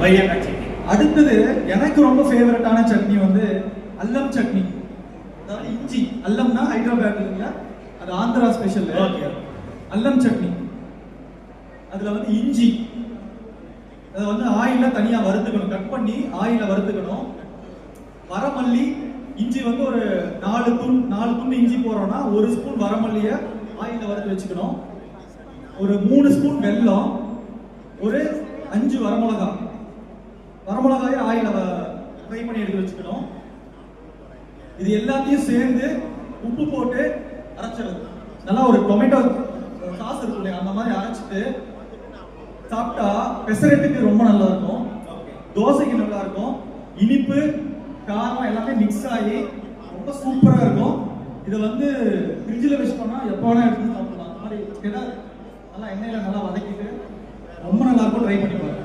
வையக்காய் சட்னி. அடுத்தது எனக்கு ரொம்ப ஃபேவரட்டான சட்னி வந்து அல்லம் சட்னி. அதாவது இஞ்சி, அல்லம்னா ஹைதராபாத் இல்லையா, அது ஆந்திரா ஸ்பெஷல். அல்லம் சட்னி அதுல வந்து இஞ்சி அதை வந்து ஆயில தனியா வறுத்துக்கணும், கட் பண்ணி ஆயில வறுத்துக்கணும். வரமல்லி, இஞ்சி வந்து ஒரு 4 துண்டு இஞ்சி போறோம்னா 1 ஸ்பூன் வரமல்லிய ஆயில வறுத்து வச்சுக்கணும். ஒரு 3 ஸ்பூன் வெல்லம், ஒரு 5 வரமிளகாயை ஆயில ஃப்ரை பண்ணி எடுத்து வச்சுக்கணும். இது எல்லாத்தையும் சேர்ந்து உப்பு போட்டு அரைச்சிடுறது. நல்லா ஒரு டொமேட்டோ சாஸ் இருக்கு இல்லையா, அந்த மாதிரி அரைச்சிட்டு சாப்பிட்டா பெசரட்டுக்கு ரொம்ப நல்லா இருக்கும், தோசைக்கு நல்லா இருக்கும். இனிப்பு காரம் எல்லாமே மிக்ஸ் ஆகி ரொம்ப சூப்பரா இருக்கும். இதை வந்து ஃப்ரிட்ஜில் வச்சு பண்ணா எப்போ வேணா எடுத்து சாப்பிடலாம். அந்த மாதிரி நல்லா எண்ணெயில நல்லா வதக்கிட்டு ரொம்ப நல்லா இருக்கும். ட்ரை பண்ணி பாருங்க.